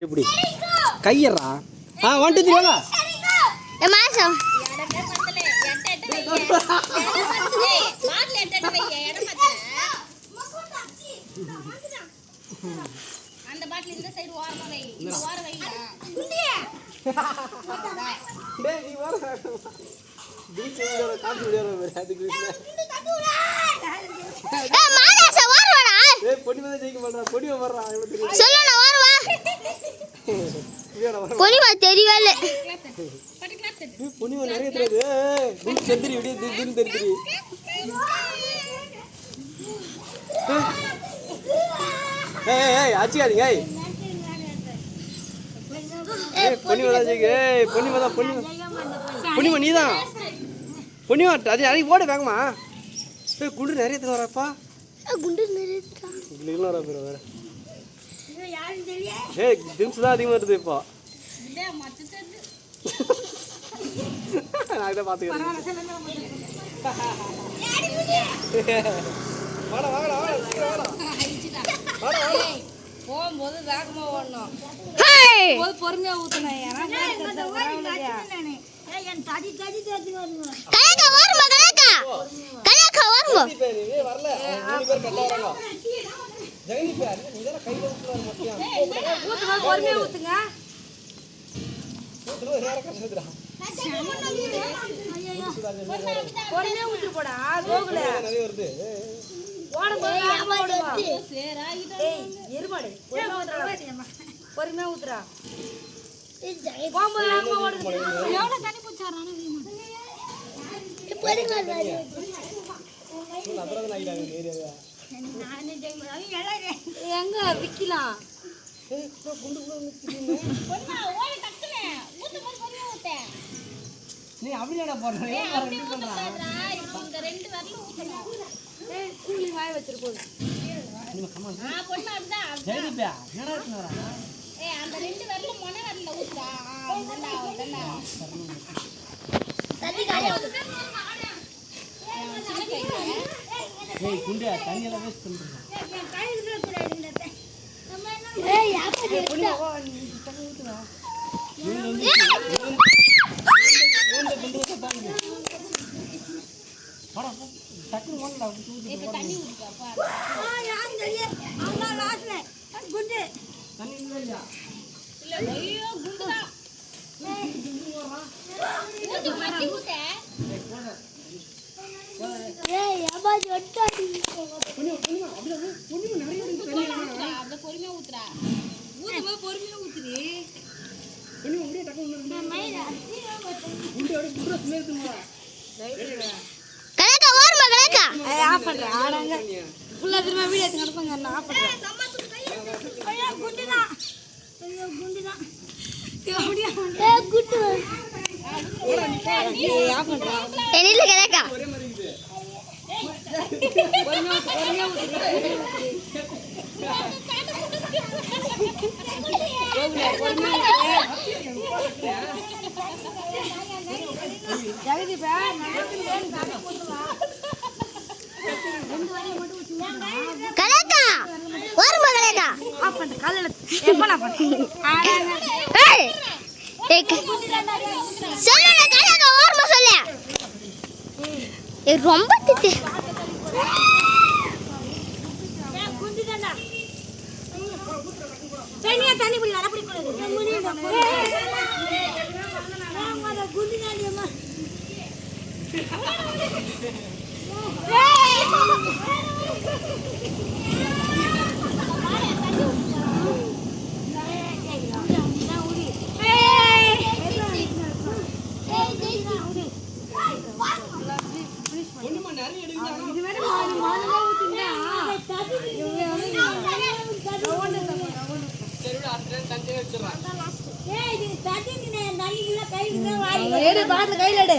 எப்படி கையறா ஆ 1 2 3 வாங்க ஏ மாசம் எடமே பத்தல எட்ட பாட்ல எட்ட வை எடம் பத்தல அந்த பாட்ல இந்த சைடு ஓரமா வை இந்த ஓர வைடா குண்டியே டேய் நீ ஓர பீச் வீடியோ காட்டு வீடியோ வேற அது கிருஷ்ண ஏ மானச ஓரவாடா ஏய் பொடி வந்து ஜெயிக்க மாட்டறா பொடி வர்றா இவ்வளவு தெரியும் சொல்லணும் ஓரவா பொனிமா தெரியவே பொனிமா நிறைய தெரியுது தின் செந்திரி விடி தின் தெரியுது ஏய் ஆச்சியாதீங்க ஏய் பொனிமா ஜெயிக்க ஏய் பொனிமா தான் பொனிமா நீதான் பொனிமா அது அடி ஓட வேகமா ஏய் குண்டு நிறைய தர வரப்பா குண்டு நிறைய இல்ல வர பேர் வேற ஏய் திம்ஸ் தான் அதிகமா வருது இப்போ டேய் மத்தது நான் இத பாத்துக்கிறேன் வாடா வாடா வாடா வாடா போகும்போது வேகமா ஓடணும் ஹேய் போய் பொறுமையா ஊத்தணும் ஏனா என் தடி வருங்க கலக்க ஓரமா கலக்க ஓரமா நீ வரல 3 பேர் கட்ட வராங்க ஜெகனி பேர் நீ இதெல்லாம் கையில ஊத்துறாரு மொட்டியா ஊத்துங்க பொறுமையா ஊத்துங்க ஊத்துறது வேற கஷ்டதுடா பொறுமையா ஊத்து போடா கோகுல நிறைய வருது ஓடுங்க ஏய் எருமாடு பொறுமையா ஊத்துறா போகும்போது வேகமா ஓடுது எவ்வளவு தண்ணி குடிச்சாரானே அப்புறம் நாயிடாங்க ஏரியாவே எங்க விக்கலாம் ஏய் குண்டு நிக்குது நீ அப்படியேடா போறற ஏன் அப்படி பண்றா இங்க ரெண்டு வரல ஊத்தணும் ஏய் கூலி வாய் வச்சிரு போடு நீ கமா பொண்ணு அப்படிதான் ஜெயதீபா என்னடா இருக்குறா ஏய் அந்த ரெண்டு வரல மொன வரல ஊத்துறா அதெல்லாம் தண்ணி காலியா ஏய் குண்டா தண்ணி எல்லாம் வேஸ்ட் பண்றா என் கையில கூட இல்ல ஏய் யாப்பா எடுடா தண்ணி ஊத்துறா தண்ணி ஊத்துப்பா இல்ல ஐயோ குண்டா ஊத்து மத்தி ஊத்த ஏய் யாப்பா ஜொட்டாடி அந்த பொறுமையா ஊத்துறா ஊத்துமா பொறுமையா ஊத்துறி கலக்க ஓரமா கலக்க ஆஃப் பண்றேன் ஆடாங்க ஃபுல்லா திரும்ப வீடியோ எடுத்து நடப்பாங்க நான் ஆஃப் பண்றேன் ஐயா குண்டுனா ஏய் குட்டு ஏய் ஆஃப் பண்றேன் என்னில கலக்க பொறுமையா ஜெகதீபா கலக்க ஓரமா கலக்க ஆஃப் பண்ணு காலையில எப்ப நான் பண்ணேன் ஏய் ஏய் சொல்லு கலக்க ஓரமா சொல்லு ஏய் ரொம்ப திட்டு தண்ணி புடி வர புடி கையில எடு